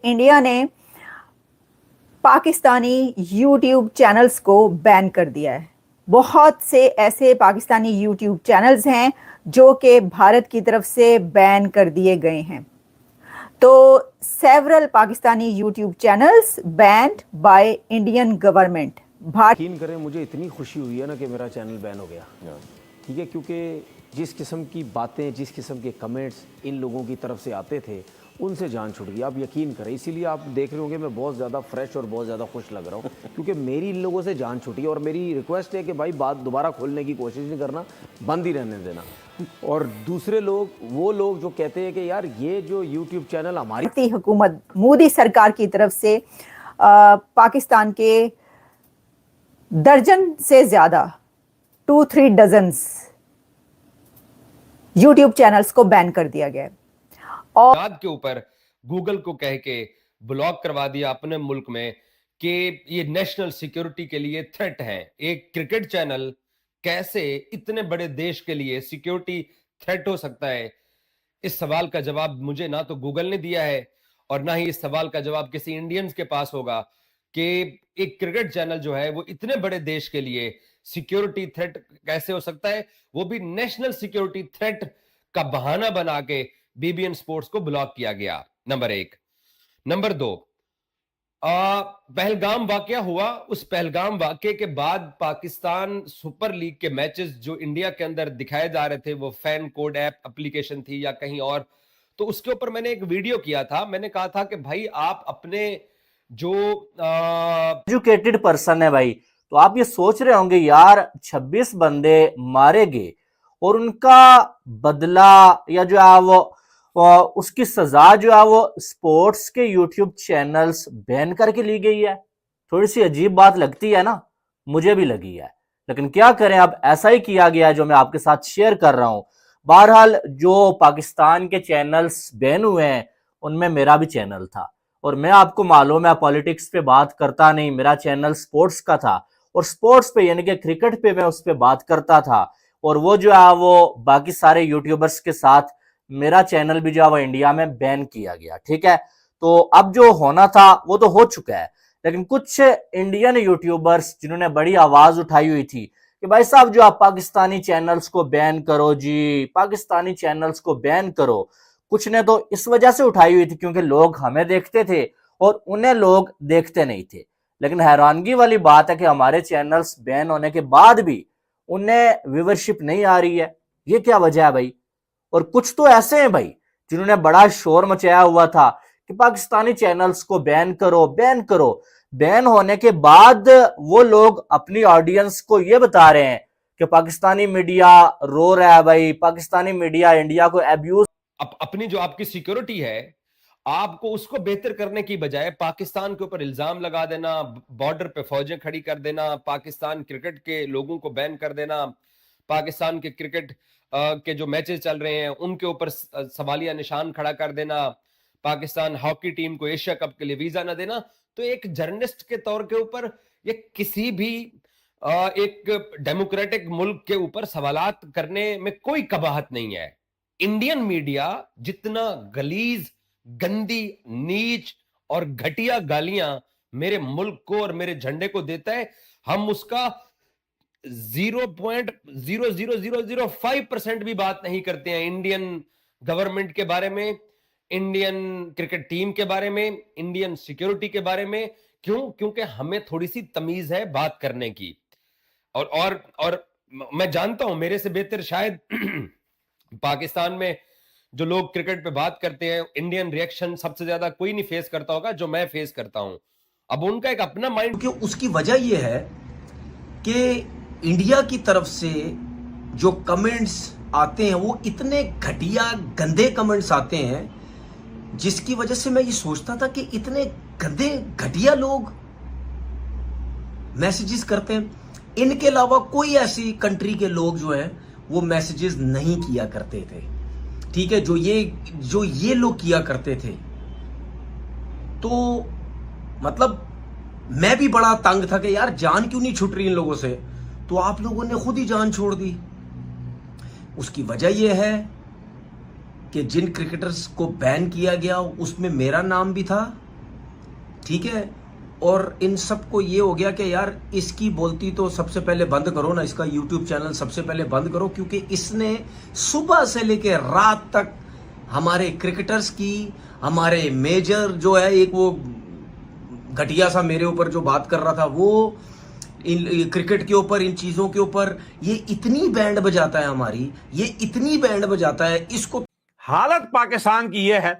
India ने Pakistani YouTube channels को ban कर दिया है। बहुत से ऐसे पाकिस्तानी यूट्यूब चैनल्स हैं जो कि भारत की तरफ से बैन कर दिए गए हैं। तो several Pakistani YouTube channels band by Indian government. यकीन करें, मुझे इतनी खुशी हुई है ना कि मेरा चैनल बैन हो गया। ठीक है, क्योंकि जिस किस्म की बातें, जिस किस्म के कमेंट्स इन लोगों की तरफ से आते थे, उनसे जान छूट गई। आप यकीन करें, इसीलिए आप देख रहे होंगे मैं बहुत ज़्यादा फ्रेश और बहुत ज़्यादा खुश लग रहा हूँ क्योंकि मेरी इन लोगों से जान छूटी है। और मेरी रिक्वेस्ट है कि भाई बात दोबारा खोलने की कोशिश नहीं करना, बंद ही रहने देना। और दूसरे लोग, वो लोग जो कहते हैं कि यार ये जो यूट्यूब चैनल हमारी हुकूमत मोदी सरकार की तरफ से पाकिस्तान के दर्जन से ज्यादा 2-3 डजन्स यूट्यूब चैनल्स को बैन कर दिया गया और के ऊपर गूगल को कह के ब्लॉक करवा दिया अपने मुल्क में कि ये नेशनल सिक्योरिटी के लिए थ्रेट है। एक क्रिकेट चैनल कैसे इतने बड़े देश के लिए सिक्योरिटी थ्रेट हो सकता है? इस सवाल का जवाब मुझे ना तो गूगल ने दिया है और ना ही इस सवाल का जवाब किसी इंडियंस के पास होगा कि एक क्रिकेट चैनल जो है वो इतने बड़े देश के लिए सिक्योरिटी थ्रेट कैसे हो सकता है, वो भी नेशनल सिक्योरिटी थ्रेट का बहाना बना के बीबीएन स्पोर्ट्स को ब्लॉक किया गया। नंबर 1। नंबर 2, पहलगाम वाकया हुआ। उस पहलगाम वाकये के बाद पाकिस्तान सुपर लीग के मैचेस जो इंडिया के अंदर दिखाए जा रहे थे, वो फैन कोड ऐप एप्लीकेशन थी या कहीं और, तो उसके ऊपर मैंने एक वीडियो किया था। मैंने कहा था कि भाई आप अपने जो एजुकेटेड पर्सन है भाई, तो आप ये सोच रहे होंगे यार 26 बंदे मारे गए और उनका बदला या जो है वो उसकी सजा जो है वो स्पोर्ट्स के यूट्यूब चैनल्स बैन करके ली गई है। थोड़ी सी अजीब बात लगती है ना, मुझे भी लगी है, लेकिन क्या करें, अब ऐसा ही किया गया है जो मैं आपके साथ शेयर कर रहा हूं। बहरहाल जो पाकिस्तान के चैनल्स बैन हुए हैं उनमें मेरा भी चैनल था और मैं, आपको मालूम है, पॉलिटिक्स पे बात करता नहीं, मेरा चैनल स्पोर्ट्स का था और स्पोर्ट्स पे यानी कि क्रिकेट पे मैं उस पे बात करता था। और वो जो है वो बाकी सारे यूट्यूबर्स के साथ मेरा चैनल भी जो है वो इंडिया में बैन किया गया। ठीक है, तो अब जो होना था वो तो हो चुका है, लेकिन कुछ इंडियन यूट्यूबर्स जिन्होंने बड़ी आवाज उठाई हुई थी कि भाई साहब जो आप पाकिस्तानी चैनल्स को बैन करो जी, पाकिस्तानी चैनल्स को बैन करो। कुछ ने तो इस वजह से उठाई हुई थी क्योंकि लोग हमें देखते थे और उन्हें लोग देखते नहीं थे। लेकिन हैरानगी वाली बात है कि हमारे चैनल्स बैन होने के बाद भी उन्हें व्यूवरशिप नहीं आ रही है। ये क्या वजह है भाई? और कुछ तो ऐसे हैं भाई जिन्होंने बड़ा शोर मचाया हुआ था कि पाकिस्तानी चैनल्स को बैन करो, बैन करो। बैन होने के बाद वो लोग अपनी ऑडियंस को ये बता रहे हैं कि पाकिस्तानी मीडिया रो रहा है भाई, पाकिस्तानी मीडिया इंडिया को अब्यूज। अपनी जो आपकी सिक्योरिटी है, आपको उसको बेहतर करने की बजाय पाकिस्तान के ऊपर इल्जाम लगा देना, बॉर्डर पे फौजें खड़ी कर देना, पाकिस्तान क्रिकेट के लोगों को बैन कर देना, पाकिस्तान के क्रिकेट के जो मैचेस चल रहे हैं उनके ऊपर सवालिया निशान खड़ा कर देना, पाकिस्तान हॉकी टीम को एशिया कप के लिए वीजा ना देना, तो एक जर्नलिस्ट के तौर के ऊपर ये किसी भी एक डेमोक्रेटिक मुल्क के ऊपर सवालात करने में कोई कबाहत नहीं है। इंडियन मीडिया जितना गलीज, गंदी, नीच और घटिया गालियां मेरे मुल्क को और मेरे झंडे को देता है, हम उसका 0.00005% भी बात नहीं करते हैं। इंडियन गवर्नमेंट के बारे में, इंडियन क्रिकेट टीम के बारे में, इंडियन सिक्योरिटी के बारे में। क्यों? क्योंकि हमें थोड़ी सी तमीज है बात करने की। और मैं जानता हूं मेरे से बेहतर शायद पाकिस्तान में जो लोग क्रिकेट पे बात करते हैं, इंडियन रिएक्शन सबसे ज्यादा कोई नहीं फेस करता होगा जो मैं फेस करता हूं। अब उनका एक अपना माइंड, क्योंकि उसकी वजह यह है कि इंडिया की तरफ से जो कमेंट्स आते हैं वो इतने घटिया, गंदे कमेंट्स आते हैं जिसकी वजह से मैं ये सोचता था कि इतने गंदे, घटिया लोग मैसेजेस करते हैं। इनके अलावा कोई ऐसी कंट्री के लोग जो हैं वो मैसेजेस नहीं किया करते थे। ठीक है, जो ये लोग किया करते थे। तो मतलब मैं भी बड़ा तंग था कि यार जान क्यों नहीं छूट रही इन लोगों से, तो आप लोगों ने खुद ही जान छोड़ दी। उसकी वजह यह है कि जिन क्रिकेटर्स को बैन किया गया उसमें मेरा नाम भी था ठीक है। और इन सबको ये हो गया कि यार इसकी बोलती तो सबसे पहले बंद करो ना, इसका यूट्यूब चैनल सबसे पहले बंद करो, क्योंकि इसने सुबह से लेके रात तक हमारे क्रिकेटर्स की, हमारे मेजर जो है, एक वो घटिया सा मेरे ऊपर जो बात कर रहा था, वो इन क्रिकेट के ऊपर, इन चीजों के ऊपर ये इतनी बैंड बजाता है हमारी, ये इतनी बैंड बजाता है। इसको हालत पाकिस्तान की यह है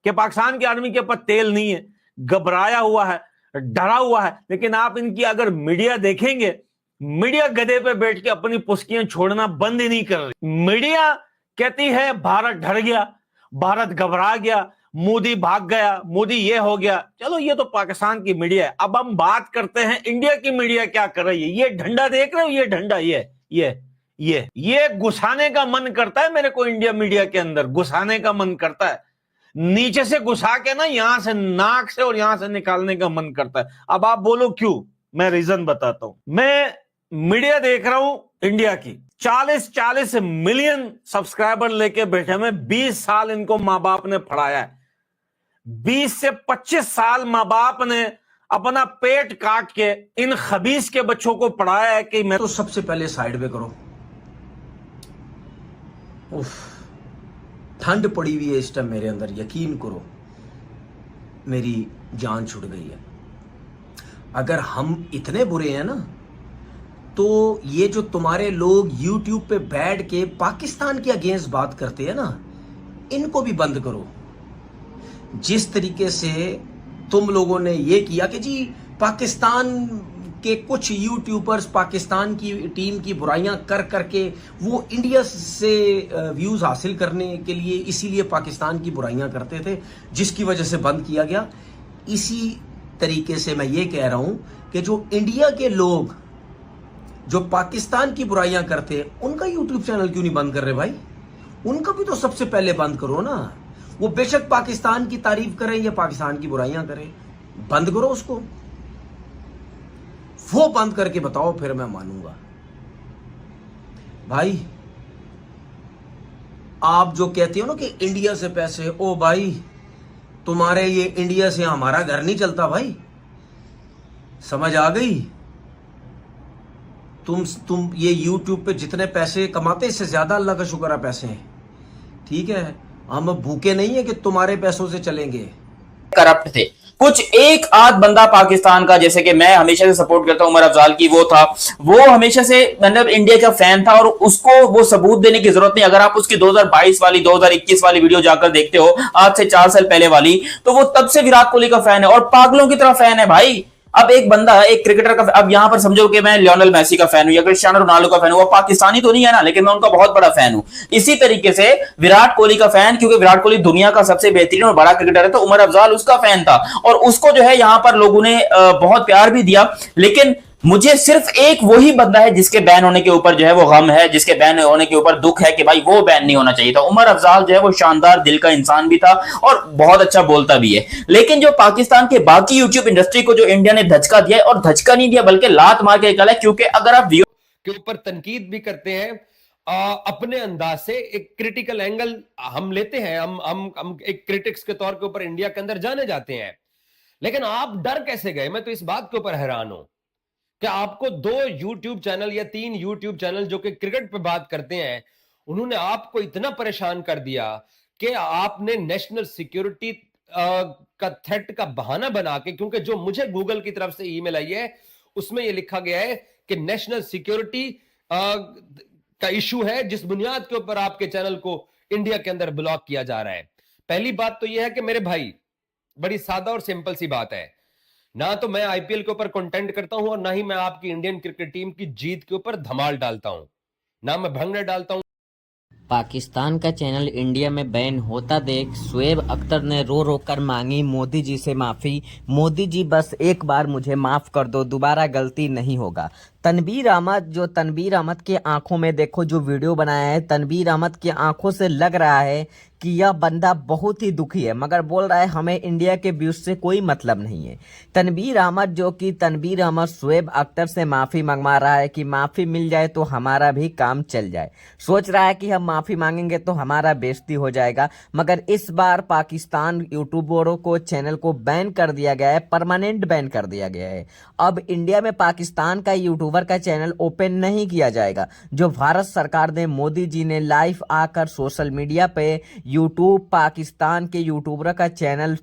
कि पाकिस्तान की आर्मी के पास तेल नहीं है, घबराया हुआ है, डरा हुआ है। लेकिन आप इनकी अगर मीडिया देखेंगे, मीडिया गधे पे बैठ के अपनी पुस्कियां छोड़ना बंद ही नहीं कर रही। मीडिया कहती है भारत डर गया, भारत घबरा गया, मोदी भाग गया, मोदी ये हो गया। चलो ये तो पाकिस्तान की मीडिया है। अब हम बात करते हैं इंडिया की मीडिया क्या कर रही है। ये डंडा देख रहे हो, ये डंडा, ये घुसाने का मन करता है मेरे को, इंडिया मीडिया के अंदर घुसाने का मन करता है, नीचे से घुसा के ना, यहां से नाक से और यहां से निकालने का मन करता है। अब आप बोलो क्यों, मैं रीजन बताता हूं। मैं मीडिया देख रहा हूं इंडिया की, 40 मिलियन सब्सक्राइबर लेके बैठे। मैं 20 साल इनको मां बाप ने पढ़ाया है, 20 से 25 साल मां बाप ने अपना पेट काट के इन खबीस के बच्चों को पढ़ाया है कि मैं तो सबसे पहले साइड पे करो। उफ, ठंड पड़ी हुई है इस टाइम मेरे अंदर, यकीन करो मेरी जान छूट गई है। अगर हम इतने बुरे हैं ना, तो ये जो तुम्हारे लोग YouTube पे बैठ के पाकिस्तान के अगेंस्ट बात करते हैं ना, इनको भी बंद करो। जिस तरीके से तुम लोगों ने ये किया कि जी पाकिस्तान के कुछ यूट्यूबर्स पाकिस्तान की टीम की बुराइयां कर करके वो इंडिया से व्यूज हासिल करने के लिए इसीलिए पाकिस्तान की बुराइयां करते थे, जिसकी वजह से बंद किया गया। इसी तरीके से मैं ये कह रहा हूं कि जो इंडिया के लोग जो पाकिस्तान की बुराइयां करते हैं, उनका यूट्यूब चैनल क्यों नहीं बंद कर रहे भाई? उनका भी तो सबसे पहले बंद करो ना। वो बेशक पाकिस्तान की तारीफ करें या पाकिस्तान की बुराइयां करें, बंद करो उसको। वो बंद करके बताओ, फिर मैं मानूंगा। भाई आप जो कहते हो ना कि इंडिया से पैसे, ओ भाई तुम्हारे ये इंडिया से हमारा घर नहीं चलता भाई, समझ आ गई? तुम ये YouTube पे जितने पैसे कमाते, इससे ज्यादा अल्लाह का शुक्र है पैसे हैं, ठीक है? हम भूखे नहीं है कि तुम्हारे पैसों से चलेंगे। करप्ट थे कुछ एक आध बंदा पाकिस्तान का, जैसे कि मैं हमेशा से सपोर्ट करता हूं उमर अफजाल की, वो था, वो हमेशा से मतलब इंडिया का फैन था, और उसको वो सबूत देने की जरूरत नहीं। अगर आप उसकी 2022 वाली 2021 वाली वीडियो जाकर देखते हो, आज से 4 साल पहले वाली, तो वो तब से विराट कोहली का फैन है और पागलों की तरह फैन है भाई। अब एक बंदा, एक क्रिकेटर का, अब यहां पर समझो कि मैं लियोनेल मेसी का फैन हूं या क्रिस्टियानो रोनाल्डो का फैन हूं, वो पाकिस्तानी तो नहीं है ना, लेकिन मैं उनका बहुत बड़ा फैन हूं। इसी तरीके से विराट कोहली का फैन, क्योंकि विराट कोहली दुनिया का सबसे बेहतरीन और बड़ा क्रिकेटर है, तो उमर अफजाल उसका फैन था, और उसको जो है यहां पर लोगों ने बहुत प्यार भी दिया। लेकिन मुझे सिर्फ एक वही बंदा है जिसके बैन होने के ऊपर जो है वो गम है, जिसके बैन होने के ऊपर दुख है कि भाई वो बैन नहीं होना चाहिए था। उमर अफजाल जो है वो शानदार दिल का इंसान भी था और बहुत अच्छा बोलता भी है। लेकिन जो पाकिस्तान के बाकी यूट्यूब इंडस्ट्री को जो इंडिया ने धचका दिया है, और धचका नहीं दिया बल्कि लात मार के निकाला है, क्योंकि अगर आप के ऊपर तनकीद भी करते हैं, अपने अंदाज से एक क्रिटिकल एंगल हम लेते हैं, हम एक क्रिटिक्स के तौर के ऊपर इंडिया के अंदर जाने जाते हैं। लेकिन आप डर कैसे गए? मैं तो इस बात के ऊपर हैरान हूं कि आपको 2 YouTube चैनल या 3 YouTube चैनल जो कि क्रिकेट पे बात करते हैं, उन्होंने आपको इतना परेशान कर दिया कि आपने नेशनल सिक्योरिटी का थ्रेट का बहाना बना के, क्योंकि जो मुझे गूगल की तरफ से ईमेल आई है उसमें यह लिखा गया है कि नेशनल सिक्योरिटी का इशू है, जिस बुनियाद के ऊपर आपके चैनल को इंडिया के अंदर ब्लॉक किया जा रहा है। पहली बात तो यह है कि मेरे भाई, बड़ी सादा और सिंपल सी बात है, ना तो मैं आईपीएल के ऊपर कंटेंट करता हूं और ना ही मैं आपकी इंडियन क्रिकेट टीम की जीत के ऊपर धमाल डालता हूं, ना मैं भंगड़े डालता हूं। पाकिस्तान का चैनल इंडिया में बैन होता देख शुएब अख्तर ने रो रो कर मांगी मोदी जी से माफ़ी। मोदी जी बस एक बार मुझे माफ़ कर दो, दोबारा गलती नहीं होगा। तनवीर अहमद के आंखों में देखो जो वीडियो बनाया है, तनवीर अहमद की आंखों से लग रहा है कि यह बंदा बहुत ही दुखी है, मगर बोल रहा है हमें इंडिया के व्यूज से कोई मतलब नहीं है। तनवीर अहमद शोएब अख्तर से माफी मंगवा रहा है कि माफी मिल जाए तो हमारा भी काम चल जाए। सोच रहा है कि हम माफी मांगेंगे तो हमारा बेइज्जती हो जाएगा, मगर इस बार पाकिस्तान यूट्यूबरों को चैनल को बैन कर दिया गया है, परमानेंट बैन कर दिया गया है। अब इंडिया में पाकिस्तान का यूट्यूबर का चैनल ओपन नहीं किया जाएगा। जो भारत सरकार ने, मोदी जी ने लाइव आकर सोशल मीडिया पे यूट्यूब पाकिस्तान के यूट्यूबर का चैनल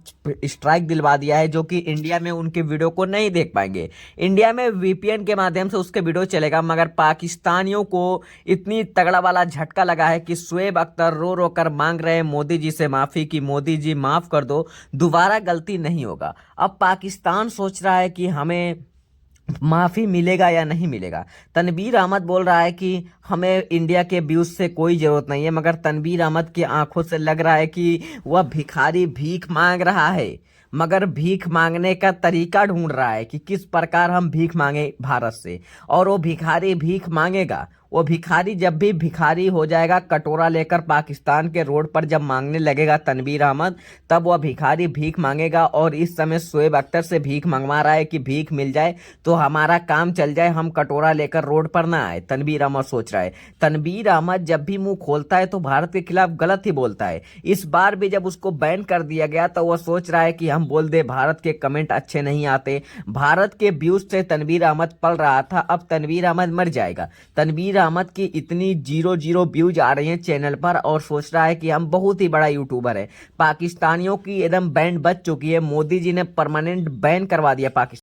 स्ट्राइक दिलवा दिया है, जो कि इंडिया में उनके वीडियो को नहीं देख पाएंगे। इंडिया में वीपीएन के माध्यम से उसके वीडियो चलेगा, मगर पाकिस्तानियों को इतनी तगड़ा वाला झटका लगा है कि शोएब अख्तर रो रो कर मांग रहे हैं मोदी जी से माफी कि मोदी जी माफ कर दो, दोबारा गलती नहीं होगा। अब पाकिस्तान सोच रहा है कि हमें माफी मिलेगा या नहीं मिलेगा। तनवीर अहमद बोल रहा है कि हमें इंडिया के व्यूज से कोई जरूरत नहीं है, मगर तनवीर अहमद की आंखों से लग रहा है कि वह भिखारी भीख मांग रहा है, मगर भीख मांगने का तरीका ढूंढ रहा है कि किस प्रकार हम भीख मांगे भारत से। और वो भिखारी भीख मांगेगा, वो भिखारी जब भी भिखारी हो जाएगा, कटोरा लेकर पाकिस्तान के रोड पर जब मांगने लगेगा तनवीर अहमद, तब वह भिखारी भीख मांगेगा। और इस समय शोएब अख्तर से भीख मंगवा रहा है कि भीख मिल जाए तो हमारा काम चल जाए, हम कटोरा लेकर रोड पर ना आए। तनवीर अहमद सोच रहा है। तनवीर अहमद जब भी मुंह खोलता है तो भारत के खिलाफ गलत ही बोलता है। इस बार भी जब उसको बैन कर दिया गया तो वह सोच रहा है कि हम बोल दे भारत के कमेंट अच्छे नहीं आते। भारत के व्यूज से तनवीर अहमद पल रहा था, अब तनवीर अहमद मर जाएगा। तनवीर अहमद की इतनी 0 व्यूज आ रही हैं चैनल पर और सोच रहा है कि हम बहुत ही बड़ा यूट्यूबर है। पाकिस्तानियों की एकदम बैंड बज चुकी है, मोदी जी ने परमानेंट बैन करवा दिया पाकिस्तान।